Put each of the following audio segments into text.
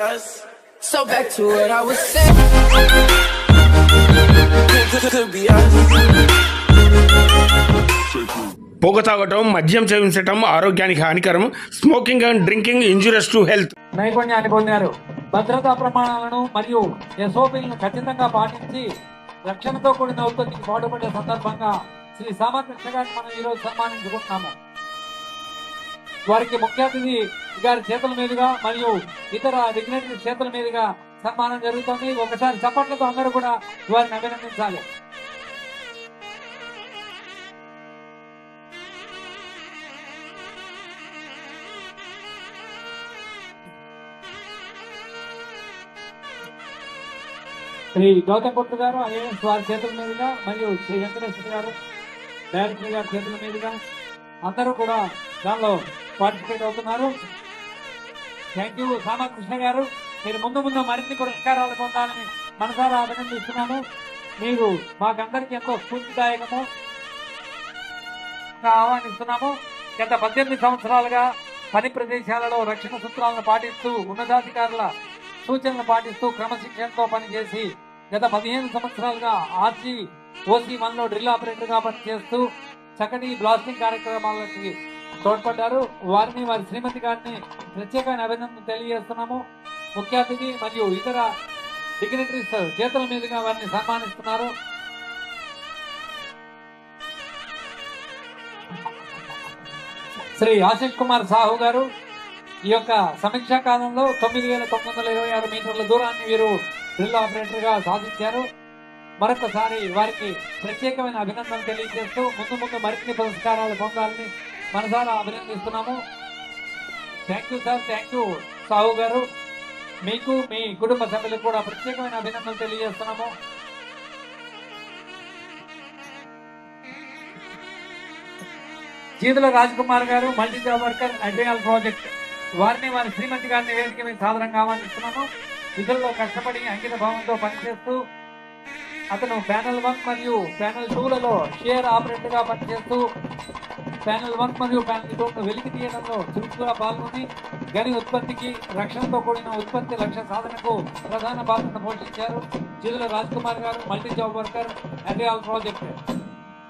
Yes. So back to what I was saying. Could be us. పొగ తాగటం, మద్యం సేవించటం ఆరోగ్యానికి హానికరం. Smoking and drinking injurious to health. నైపుణ్యాన్ని పొందారు. భద్రతా ప్రమాణాలను మరియు ఎస్ఓపీలను ఖచ్చితంగా పాటించి రక్షణతో కూడిన ఉత్పత్తికి పాటుపడే సందర్భంగా శ్రీ సామకృష్ణ గారిని మనం ఈరోజు సన్మానించుకుంటున్నాము. వారికి ముఖ్య అతిథి గారి చేతుల మీదుగా మరియు ఇతర డిగ్నిటరీ చేతుల మీదుగా సన్మానం జరుగుతుంది. ఒకసారి చప్పట్లతో అందరూ కూడా వారిని అభినందించాలి. శ్రీ గౌతమ్ పుట్టు గారు ఐఏఎస్ వారి చేతుల మీదుగా మరియు శ్రీ వెంకటేశ్వర గారు డైరెక్టర్ గారి చేతుల మీదుగా అందరూ కూడా దానిలో పార్టిసిపేట్ అవుతున్నారు. థ్యాంక్ యూ సామకృష్ణ గారు. మీరు ముందు మరిన్ని పురస్కారాలు పొందాలని మనసారా అభినందిస్తున్నాను. మీరు మాకందరికీ ఎంతో స్ఫూర్తిదాయకము ఆహ్వానిస్తున్నాము. గత 18 సంవత్సరాలుగా పని ప్రదేశాలలో రక్షణ సూత్రాలను పాటిస్తూ ఉన్నతాధికారుల సూచనలు పాటిస్తూ క్రమశిక్షణతో పనిచేసి గత 15 సంవత్సరాలుగా ఆర్జీ ఓసీ మనలో డ్రిల్ ఆపరేటర్ గా పనిచేస్తూ చక్కటి బ్లాస్టింగ్ కార్యక్రమాలకి తోడ్పడ్డారు. వారిని వారి శ్రీమతి గారిని ప్రత్యేకమైన అభినందనలు తెలియజేస్తున్నాము. ముఖ్య అతిథి మరియు ఇతర డిగ్నిటరీస్ చేతుల మీదుగా వారిని సన్మానిస్తున్నారు. శ్రీ ఆశిష్ కుమార్ సాహు గారు ఈ యొక్క సమీక్షా కాలంలో 9,926 మీటర్ల దూరాన్ని వీరు డ్రిల్ ఆపరేటర్ గా సాధించారు. మరొకసారి వారికి ప్రత్యేకమైన అభినందనలు తెలియజేస్తూ ముందు మరిన్ని పురస్కారాలు పొందాలని మనసారా అభినందిస్తున్నాము. Thank you sir. Thank you Sahu గారు. మీకు మీ కుటుంబ సభ్యులకు కూడా ప్రత్యేకమైన అభినందనలు తెలియజేస్తున్నాము. జీదుల రాజ్ కుమార్ గారు మల్టీ జాబ్ వర్కర్ అడ్రియాల్ ప్రాజెక్ట్ వారిని వారి శ్రీమతి గారిని వేదిక మీద సాధారణంగా ఆహ్వానిస్తున్నాము. విధుల్లో కష్టపడి అంకిత భావంతో పనిచేస్తూ అతను ప్యానల్ 1 మరియు ప్యానల్ 2లలో షేర్ ఆపరేటర్ గా పనిచేస్తూ ప్యానల్ 1 మరియు ప్యానల్ 2 వెలికి తీయడంలో చురుకుగా పాల్గొని గని ఉత్పత్తికి రక్షణతో కూడిన ఉత్పత్తి లక్ష్య సాధనకు ప్రధాన పాత్రను పోషించారు. జిల్లా రాజ్ కుమార్ గారు మల్టీ జాబ్ వర్కర్ అడ్రియాల్ ప్రాజెక్ట్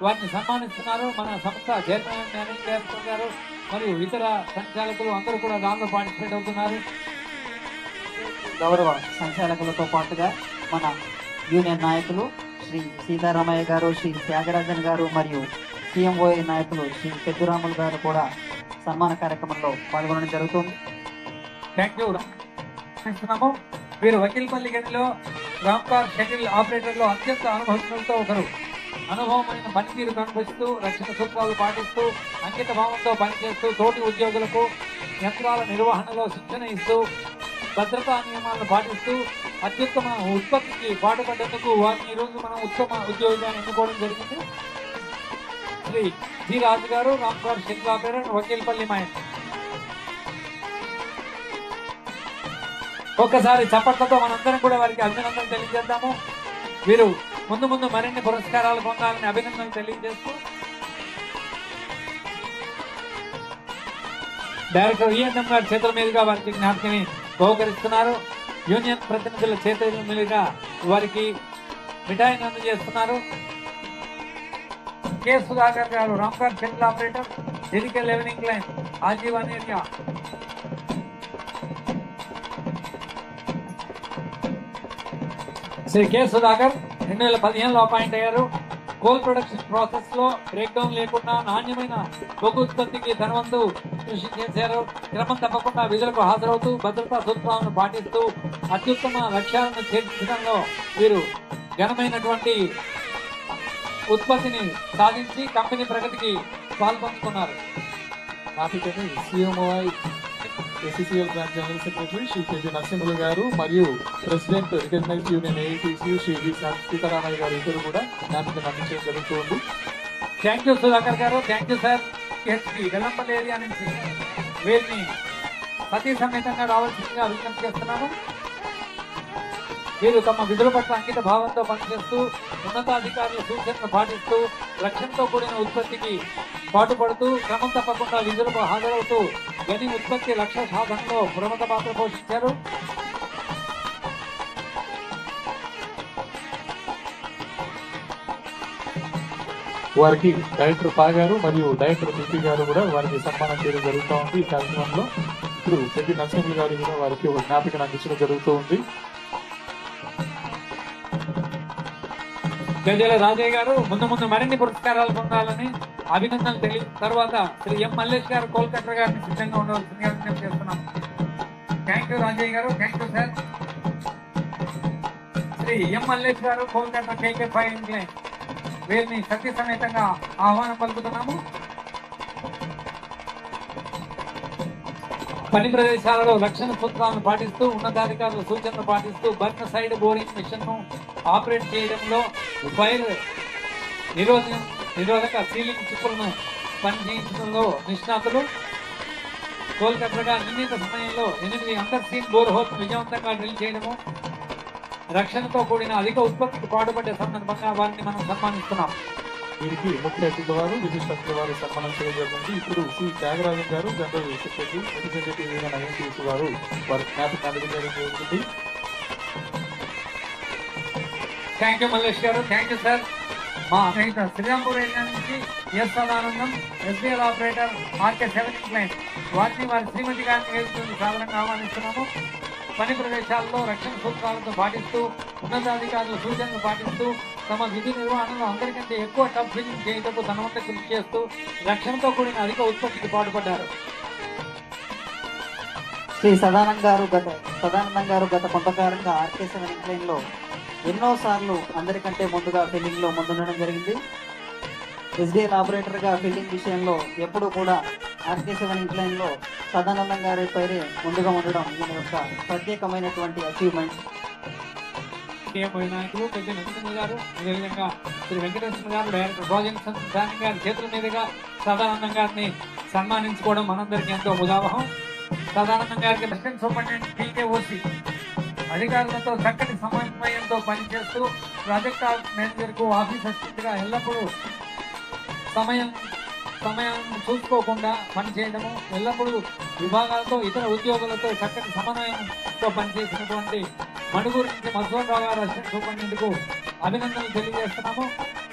వారిని సన్మానిస్తున్నారు. మన సంస్థ చైర్మన్ మేనేజింగ్ డైరెక్టర్ గారు మరియు ఇతర సంచాలకులు అందరూ కూడా దానిలో పార్టిసిపేట్ అవుతున్నారు. గౌరవ సంచాలకులతో పాటుగా మన యూనియన్ నాయకులు శ్రీ సీతారామయ్య గారు, శ్రీ త్యాగరాజన్ గారు మరియు సిఎంఓఏ నాయకులు శ్రీ పెద్దురాములు గారు కూడా సన్మాన కార్యక్రమంలో పాల్గొనడం జరుగుతుంది. Thank you. వీరు వకీల్పల్లి గనిలో రామ్కార్ షటిల్ ఆపరేటర్లో అత్యంత అనుభవజ్ఞులతో ఒకరు. అనుభవమైన పనితీరు కనిపిస్తూ రక్షణ సూత్రాలు పాటిస్తూ అంకిత భావంతో పనిచేస్తూ తోటి ఉద్యోగులకు యంత్రాల నిర్వహణలో శిక్షణ ఇస్తూ భద్రతా నియమాలను పాటిస్తూ అత్యుత్తమ ఉత్పత్తికి పాటుపడేందుకు వారిని ఈరోజు మనం ఉత్తమ ఉద్యోగిగా ఎన్నుకోవడం జరిగింది. శ్రీ జి రాజు గారు రామ్కార్ షటిల్ ఆపరేటర్ వకీల్పల్లి మాయన్. ఒక్కసారి చప్పట్లతో మనందరం కూడా వారికి అభినందనలు తెలియజేద్దాము. వీరు ముందు మరిన్ని పురస్కారాలు పొందాలని అభినందనలు తెలియజేస్తూ డైరెక్టర్ ఈఎన్ఎం గారి చేతుల మీదుగా వారికి జ్ఞాపికని బహుకరిస్తున్నారు. యూనియన్ ప్రతినిధుల చేతుల మీదుగా వారికి మిఠాయిని అందజేస్తున్నారు. కె సుధాకర్ గారు రామ్కార్ షటిల్ ఆపరేటర్ డెలికే లెవెనింగ్ లైన్ ఆజీవన్ ఏరియా. శ్రీ కె సుధాకర్ 2015లో అపాయింట్ అయ్యారు. కోల్ ప్రొడక్షన్ ప్రాసెస్ లో బ్రేక్ డౌన్ లేకుండా నాణ్యమైన బొగ్గు ఉత్పత్తికి ధనవంతు కృషి చేశారు. క్రమం తప్పకుండా విధులకు హాజరవుతూ భద్రతా సూత్రాలను పాటిస్తూ అత్యుత్తమ లక్ష్యాలను చేర్చడంలో వీరు ఘనమైనటువంటి ఉత్పత్తిని సాధించి కంపెనీ ప్రగతికి పాల్పంచుకున్నారు. SCCL branch general secretary Shri K Narasimhulu గారు మరియు president recognise union AITC Shri V Sitaramayya గారు ఇద్దరు కూడా జ్ఞాపికను అందించడం జరుగుతుంది. థ్యాంక్ యూ సుధాకర్ గారు. Thank you sir. Vellampalli area నుంచి వీరిని సతీ సమేతంగా రావాల్సిందిగా విజ్ఞప్తి చేస్తున్నాను. వీరు తమ విధుల పట్ల అంకిత భావంతో పనిచేస్తూ ఉన్నతాధికారుల సూచనలు పాటిస్తూ రక్షణతో కూడిన ఉత్పత్తికి పాటుపడుతూ క్రమం తప్పకుండా విధులకు హాజరవుతూ గని ఉత్పత్తి లక్ష్య సాధనలో ప్రముఖ పాత్ర పోషించారు. వారికి డైరెక్టర్ పా గారు మరియు డైరెక్టర్ పిపి గారు కూడా వారికి సన్మానం చేయడం జరుగుతూ ఉంది. ఈ కార్యక్రమంలో ఇప్పుడు పెద్ద నరసింహులు గారు కూడా వారికి ఒక జ్ఞాపికను అందించడం జరుగుతూ ఉంది. గజల రాజయ్య గారు ముందు ముందు మరిన్ని పురస్కారాలు పొందాలని అభినందనలు తెలియ తర్వాత శ్రీ ఎం మల్లేష్ గారు కోల్కతా గారిని సిద్ధంగా ఉండవలసిందిగా విజ్ఞప్తి చేస్తున్నాం. థ్యాంక్ యూ రాజయ్య గారు, థ్యాంక్ యూ సార్. శ్రీ ఎం మల్లేష్ గారు కోల్కతా KK5 ఇంక్లైన్ వీరిని సత్య సమేతంగా ఆహ్వానం పలుకుతున్నాము. పని ప్రదేశాలలో రక్షణ సూత్రాలను పాటిస్తూ ఉన్నతాధికారుల సూచనలు పాటిస్తూ బర్న్ సైడ్ బోరింగ్ మిషన్ ను ఆపరేట్ చేయడంలో ఫైర్ నిరోధక సీలింగ్ చిప్పులను పనిచేయించడంలో నిష్ణాతులు. కోల్కతాగా నిర్ణీత సమయంలో 8 అండర్ సీన్ బోర్ హోల్స్ విజయవంతంగా డ్రిల్ చేయడము, రక్షణతో కూడిన అధిక ఉత్పత్తికి పాటుపడే సందర్భంగా వారిని మనం సన్మానిస్తున్నాం. వీరికి ముఖ్య అతిథుల వారు విశిష్ట అతిథుల వారు సన్మానం చేయడం జరిగింది. ఇప్పుడు శ్రీ త్యాగరాజన్ గారు general secretary representative union INTUC వారు వారి జ్ఞాపకం అందజేయడం జరుగుతుంది. థ్యాంక్ యూ మల్లేష్ గారు, థ్యాంక్ యూ సార్. మా స్నేహిత శ్రీరాంపూర్ ఏరియా నుంచి S Sadanandam SBL operator RK7 incline వారిని వారి శ్రీమతి గారిని వేసుకుని సాధారణంగా ఆహ్వానిస్తున్నాము. పని ప్రదేశాల్లో రక్షణ సూత్రాలతో పాటిస్తూ ఉన్నతాధికారుల సూచనలు పాటిస్తూ తమ విధి నిర్వహణలో అందరికంటే ఎక్కువ టఫ్ ఫిల్లింగ్ చేయటకు తన వంట కృషి చేస్తూ రక్షణతో కూడిన అధిక ఉత్పత్తికి పాటుపడ్డారు. శ్రీ సదానందం గారు గత కొంతకాలంగా RK7 ఇంక్లైన్ లో ఎన్నోసార్లు అందరికంటే ముందుగా ఫిల్లింగ్ లో ముందుండడం జరిగింది. SDL ఆపరేటర్ గా ఫిల్లింగ్ విషయంలో ఎప్పుడు కూడా RK7 ఇంక్లైన్ లో సదానందం గారి పేరే ముందుగా ఉండడం ఈయన యొక్క ప్రత్యేకమైనటువంటి అచీవ్మెంట్. నాయకులు పెద్ద నరసింహ గారు, అదేవిధంగా శ్రీ వెంకటేశ్వర గారు డైరెక్టర్ ప్రాజెక్ట్ గారి చేతుల మీదుగా సదానందం గారిని సన్మానించుకోవడం మనందరికీ ఎంతో ఉదాహరణ. సదానందం గారికి అసిస్టెంట్ సూపరింటెండెంట్ PKOC అధికారులతో చక్కటి సమన్వయంతో పనిచేస్తూ ప్రాజెక్ట్ మేనేజర్ కు ఆఫీస్ అసిస్టెంట్ గా ఎల్లప్పుడూ సమయం చూసుకోకుండా పనిచేయడము, ఎల్లప్పుడూ విభాగాలతో ఇతర ఉద్యోగులతో చక్కటి సమన్వయంతో పనిచేసినటువంటి మణుగూరు నుంచి మధుసూదన్ గారు అసిస్టెంట్ సూపరింటెండెంట్ కు అభినందనలు తెలియజేస్తున్నాము.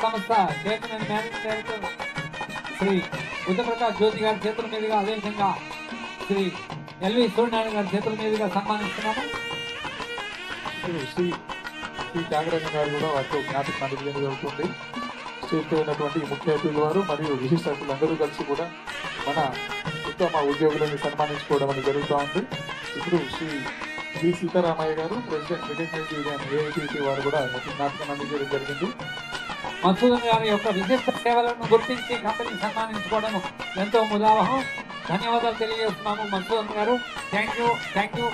సంస్థ chairman and managing director Shri Buddhaprakash Jyoti గారి చేతుల మీదుగా, అదేవిధంగా శ్రీ LV సూర్యనారాయణ గారి చేతుల మీదుగా సన్మానిస్తున్నాము. శ్రీ త్యాగరాజన్ గారు కూడా వారితో జ్ఞాపకం అందజేయడం జరుగుతుంది. స్టేజ్లో ఉన్నటువంటి ముఖ్య అతిథుల వారు మరియు విశిష్ట అతిథులందరూ కలిసి కూడా మన ఉత్తమ ఉద్యోగులను సన్మానించుకోవడం అనేది జరుగుతూ ఉంది. ఇప్పుడు శ్రీ సీతారామయ్య గారు ప్రెసిడెంట్ రికగ్నైజ్డ్ యూనియన్ AITC వారు కూడా జ్ఞాపకం అందజేయడం జరిగింది. మధుసూదన్ గారి యొక్క విశిష్ట సేవలను గుర్తించి కంపెనీ సన్మానించుకోవడం ఎంతో ఉదాహరణ. ధన్యవాదాలు తెలియజేస్తున్నాము మధుసూదన్ గారు, థ్యాంక్ యూ, థ్యాంక్ యూ.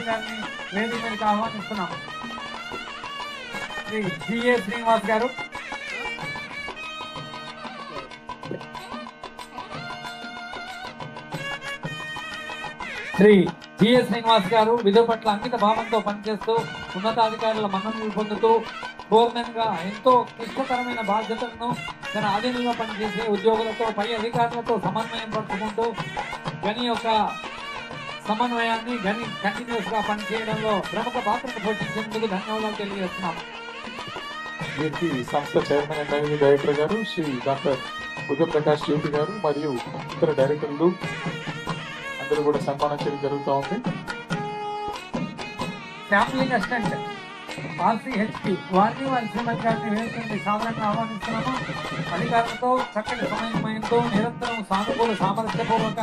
గారిని వేదిక మీదకి ఆహ్వానిస్తున్నాము. శ్రీ GA శ్రీనివాస్ గారు, శ్రీ GA శ్రీనివాస్ గారు విధుల పట్ల అంకిత భావంతో పనిచేస్తూ ఉన్నతాధికారుల మన్ననలు పొందుతూ ఫోర్మెన్ గా ఎంతో క్లిష్టతరమైన బాధ్యతలను తన ఆధీనంలో పనిచేసే ఉద్యోగులతో పై అధికారులతో సమన్వయం పరుచుకుంటూ గని యొక్క సమన్వయాన్ని కంటిన్యూస్ గా పనిచేయడంలో ప్రముఖ పాత్రను పోషించేందుకు ధన్యవాదాలు తెలియజేస్తున్నాం. వీరికి సంస్థ చైర్మన్ అండ్ మేనేజింగ్ డైరెక్టర్ గారు శ్రీ డాక్టర్ బుద్ధప్రకాష్ జ్యోతి గారు మరియు ఇతర డైరెక్టర్లు అందరూ కూడా సన్మానం చేయడం జరుగుతూ ఉంది. శాంప్లింగ్ అసిస్టెంట్ RCHP వారిని వారి శ్రీమతి గారిని వేసుకుని సాధారణంగా ఆహ్వానిస్తున్నాము. అధికారులతో చక్కటి సమన్వయంతో నిరంతరం సానుకూల సామరస్యపూర్వక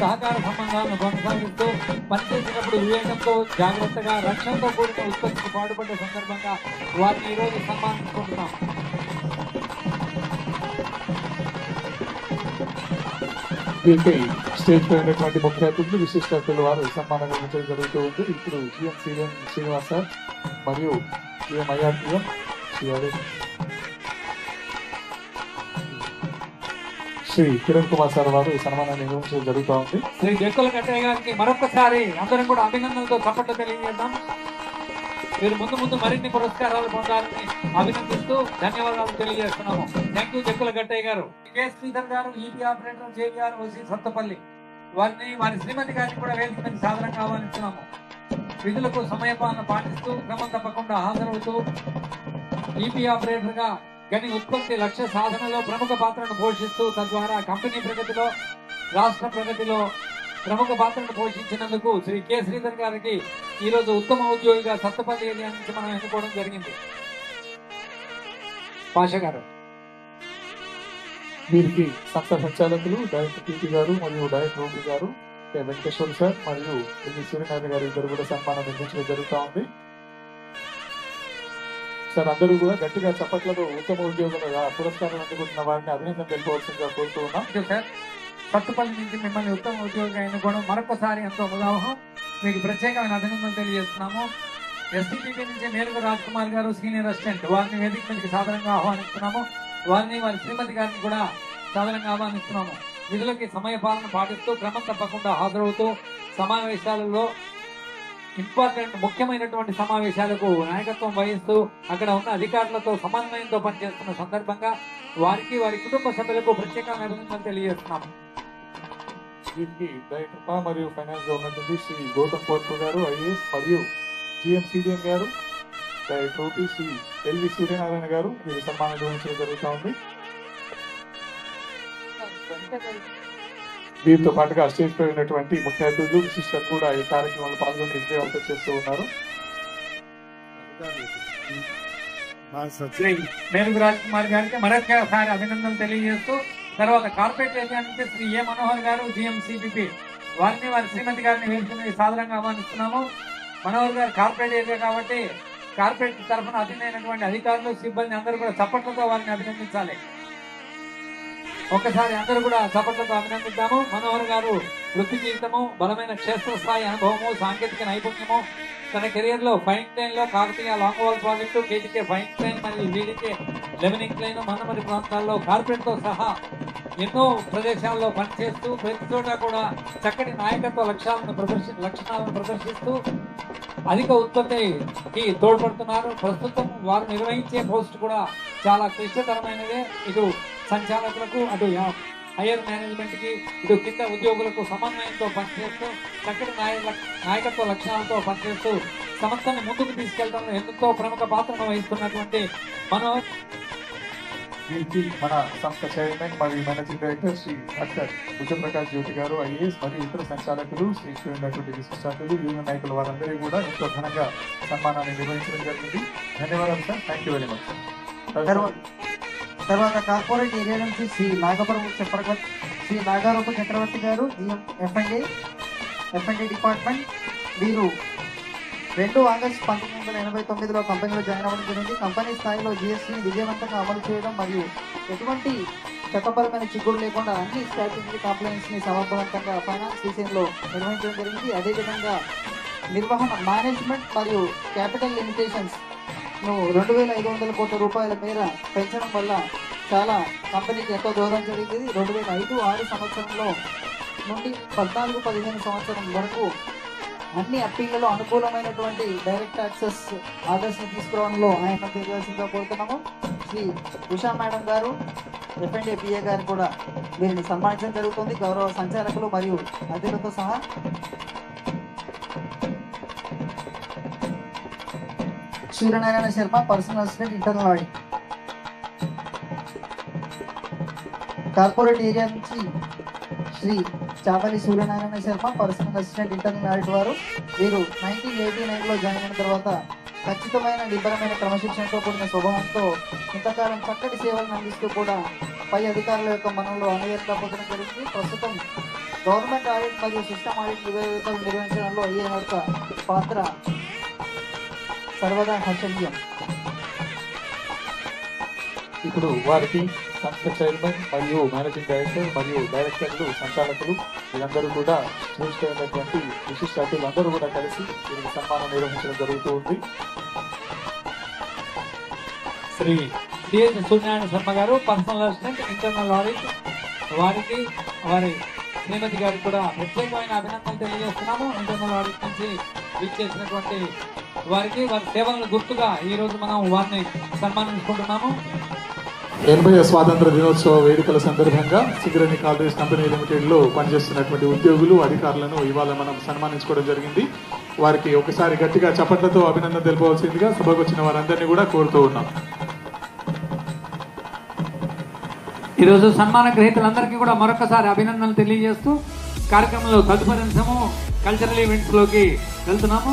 సహకార సంబంధాలను కొనసాగిస్తూ పనిచేసేటప్పుడు వివేకంతో జాగ్రత్తగా రక్షణతో కూడిన ఉత్పత్తికి పాటుపడే సందర్భంగా వారిని ఈరోజు సన్మానించుకుంటున్నాం. దీనిపై స్టేజ్ పై ఉన్నటువంటి ముఖ్య అతిథులు విశిష్ట అతిథుల వారు సన్మానం అందించడం జరుగుతూ ఉంది. ఇప్పుడు GM శ్రీనివాస్ సార్ మరియు IRPM శ్రీ కిరణ్ కుమార్ సార్ వారు సన్మానాన్ని నిర్వహించడం జరుగుతూ ఉంది. శ్రీ జక్కుల కట్టయ్య గారికి మరొకసారి అందరం కూడా అభినందనలతో చప్పట్లు తెలియజేద్దాం. మీరు ముందు మరిన్ని పురస్కారాలు పొందాలని అభినందిస్తూ ధన్యవాదాలు తెలియజేస్తున్నాము. థ్యాంక్ యూ జక్కుల కట్టయ్య గారు. K శ్రీధర్ గారు EP operator JVR OC Sathupalli వారిని వారి శ్రీమతి గారిని కూడా వేదిక మీద సాధారణంగా ఆహ్వానిస్తున్నాము. విధులకు సమయపాలన పాటిస్తూ క్రమం తప్పకుండా హాజరవుతూ EP ఆపరేటర్ గా గని ఉత్పత్తి లక్ష్య సాధనలో ప్రముఖ పాత్రను పోషిస్తూ తద్వారా కంపెనీ ప్రగతిలో రాష్ట్ర ప్రగతిలో ప్రముఖ పాత్రను పోషించినందుకు శ్రీ కె శ్రీధర్ గారికి ఈ రోజు ఉత్తమ ఉద్యోగిగా సత్తపల్లి ఏరియా నుంచి మనం ఎన్నుకోవడం జరిగింది. పాషా గారు వీరికి సంస్థ సంచాలకులు డైరెక్టర్ టీపీ గారు మరియు డైరెక్టర్ రూపీ గారు, వెంకటేశ్వర సార్ మరియు సూర్యనారాయణ గారు ఇద్దరు కూడా సన్మానం నిర్మించడం జరుగుతూ ఉంది. సార్ అందరూ కూడా గట్టిగా చప్పట్లతో ఉత్తమ ఉద్యోగులుగా పురస్కారాలు అందుకుంటున్న వారిని అభినందన తెలుపవలసిందిగా కోరుతూ ఉన్నాం. సార్ సత్తుపల్లి నుంచి మిమ్మల్ని ఉత్తమ ఉద్యోగిగా ఎన్నుకోవడం మరొకసారి ఎంతో ఉదాహరణ. మీకు ప్రత్యేకమైన అభినందనలు తెలియజేస్తున్నాము. ఎస్టీపీపీ నుంచి మేలుగు రాజ్ కుమార్ గారు సీనియర్ అసిస్టెంట్, వారిని వేదిక మీదకి సాధారణంగా ఆహ్వానిస్తున్నాము. వారిని వారి శ్రీమతి గారిని కూడా సాధారణంగా ఆహ్వానిస్తున్నాము. విధులకి సమయపాలన పాటిస్తూ క్రమం తప్పకుండా హాజరవుతూ సమావేశాలలో ముఖ్యమైనటువంటి సమావేశాలకు నాయకత్వం వహిస్తూ అక్కడ ఉన్న అధికారులతో సమన్వయంతో పనిచేస్తున్న సందర్భంగా వారికి వారి కుటుంబ సభ్యులకు ప్రత్యేకమైన అభినందనలు తెలియజేస్తున్నాము. వీరికి డైరెక్టర్ మరియు ఫైనాన్స్ గా ఉన్నటువంటి శ్రీ గౌతమ్ కోర్పు గారు ఐఏఎస్ మరియు జిఎంసీడీఎం గారు, డైరెక్టర్ రూపీ శ్రీ ఎల్వి సూర్యనారాయణ గారు వీరి సన్మానం నిర్వహించడం జరుగుతూ ఉంది. వీరితో పాటుగా స్టేజ్ పై ఉన్నటువంటి ముఖ్య అతిథులు విశిష్టలు కూడా ఈ కార్యక్రమంలో పాల్గొని విజయవంతం చేస్తూ ఉన్నారు. మేలుగు రాజ్ కుమార్ గారికి మరొకసారి అభినందనలు తెలియజేస్తూ తర్వాత కార్పొరేట్ ఏరియా నుంచి శ్రీ ఏ మనోహర్ గారు జిఎంసీపీపీ, వారిని వారి శ్రీమతి గారిని వేసుకుని సాధారణంగా ఆహ్వానిస్తున్నాము. మనోహర్ గారు కార్పొరేట్ ఏరియా కాబట్టి కార్పొరేట్ తరఫున అధీనైనటువంటి అధికారులు సిబ్బంది అందరూ కూడా చప్పట్లతో వారిని అభినందించాలి. ఒక్కసారి అందరూ కూడా చప్పట్లతో అభినందిద్దాము. మనోహర్ గారు వృత్తి జీవితము, బలమైన క్షేత్రస్థాయి అనుభవము, సాంకేతిక నైపుణ్యము, తన కెరియర్ లో ఫైన్ క్లైన్ లో Kakatiya long wall project, KTK fine Klein మరియు వీడికే లెవెనింగ్ క్లైన్, మందమరి ప్రాంతాల్లో కార్పొరేట్ తో సహా ఎన్నో ప్రదేశాల్లో పనిచేస్తూ ప్రతి చోట కూడా చక్కటి నాయకత్వ లక్షణాలను ప్రదర్శిస్తూ అధిక ఉత్పత్తికి తోడ్పడుతున్నారు. ప్రస్తుతం వారు నిర్వహించే పోస్ట్ కూడా చాలా క్లిష్టతరమైనదే. ఇటు సంచాలకులకు, అటు హైయర్ మేనేజ్మెంట్ కి, ఇటు కింద ఉద్యోగులకు సమన్వయంతో పనిచేస్తూ చక్కటి నాయకత్వ లక్షణాలతో పనిచేస్తూ సంస్థను ముందుకు తీసుకెళ్లడంలో ఎంతో ప్రముఖ పాత్రను వహిస్తున్నటువంటి మన సంస్థ చైర్మన్ మరియు managing director Shri doctor Buddhaprakash Jyoti గారు ఐఏఎస్ మరియు ఇతర సంచాలకులు, శ్రీ ఉన్నటువంటి విశిష్టాతులు, యూనియన్ నాయకులు వారందరూ కూడా ఎంతో ఘనంగా సన్మానాన్ని నిర్వహించడం జరిగింది. ధన్యవాదాలు sir. Thank you very much. తర్వాత కార్పొరేట్ ఏరియా నుంచి శ్రీ శ్రీ నాగారూప చక్రవర్తి గారు ఎఫ్ఎండి డిపార్ట్మెంట్. వీరు 2 ఆగస్టు 1989లో కంపెనీలో జాయిన్ అవ్వడం జరిగింది. కంపెనీ స్థాయిలో జిఎస్టీని విజయవంతంగా అమలు చేయడం మరియు ఎటువంటి చట్టపరమైన చిక్కుడు లేకుండా అన్ని స్ట్రాటజీ కాంప్లైన్స్ ని సమర్థవంతంగా ఫైనాన్స్ విషయంలో నిర్వహించడం జరిగింది. అదేవిధంగా నిర్వహణ, మేనేజ్మెంట్ మరియు క్యాపిటల్ లిమిటేషన్స్ 2,500 కోట్ల రూపాయల మేర పెంచడం వల్ల చాలా కంపెనీకి ఎంతో దూరం జరిగింది. 2005-06 సంవత్సరంలో నుండి 14-15 సంవత్సరం వరకు అన్ని అప్పీళ్లలో అనుకూలమైనటువంటి డైరెక్ట్ యాక్సెస్ ఆర్డర్స్ ని తీసుకురావడంలో ఆయన తెలియాల్సిందిగా కోరుతున్నాము. శ్రీ ఉషా మేడం గారు ఎఫ్ఎండి పిఏ గారు కూడా వీరిని సన్మానించడం జరుగుతుంది, గౌరవ సంచాలకులు మరియు అతిథులతో సహా. Suryanarayana Sharma personal assistant internal audit. Corporate area నుంచి Shri Chapalli Suryanarayana Sharma personal assistant internal audit వారు. వీరు 1989లో జాయిన్ అయిన తర్వాత ఖచ్చితమైన నిబ్బరమైన క్రమశిక్షణతో కూడిన స్వభావంతో ఇంతకాలం చక్కటి సేవలను అందిస్తూ కూడా పై అధికారుల యొక్క మనలో అనువేదన పొందడం జరిగింది. ప్రస్తుతం గవర్నమెంట్ ఆడిట్ మరియు సిస్టమ్ ఆడిట్ నివేదికలు నిర్వహించడంలో ఈ యొక్క పాత్ర సర్వదా హర్షణీయం. ఇప్పుడు వారికి సంస్థ చైర్మన్ మరియు మేనేజింగ్ డైరెక్టర్ మరియు డైరెక్టర్లు, సంచాలకులు వీరందరూ కూడా చూసినటువంటి విశిష్ట అతిథులు అందరూ కూడా కలిసి వీరికి సన్మానం నిర్వహించడం జరుగుతూ ఉంది. శ్రీ సిఎస్ సూర్యనారాయణ శర్మ గారు పర్సనల్ అసిస్టెంట్ ఇంటర్నల్ ఆడిట్, వారికి వారి శ్రీమతి గారికి కూడా ప్రత్యేకమైన అభినందనలు తెలియజేస్తున్నాము. ఇంటర్నల్ ఆడిట్ నుంచి ఇచ్చేసినటువంటి వారికి వారి సేవలను గుర్తుగా ఈ రోజు మనం వారిని సన్మానించుకుంటున్నాము. 80వ స్వాతంత్ర దినోత్సవ వేడుకల సందర్భంగా సింగరేణి కాలరీస్ కంపెనీ లిమిటెడ్ లో పనిచేస్తున్నటువంటి ఉద్యోగులు, అధికారులను ఇవాళ మనం సన్మానించుకోవడం జరిగింది. వారికి ఒకసారి గట్టిగా చప్పట్లతో అభినందన తెలుపవలసిందిగా సభకు వచ్చిన వారందరినీ కూడా కోరుతూ ఉన్నాం. ఈరోజు సన్మాన గ్రహీతలందరికీ కూడా మరొకసారి అభినందనలు తెలియజేస్తూ కార్యక్రమంలో తదుపరి అంశము కల్చరల్ ఈవెంట్స్ లోకి వెళ్తున్నాము.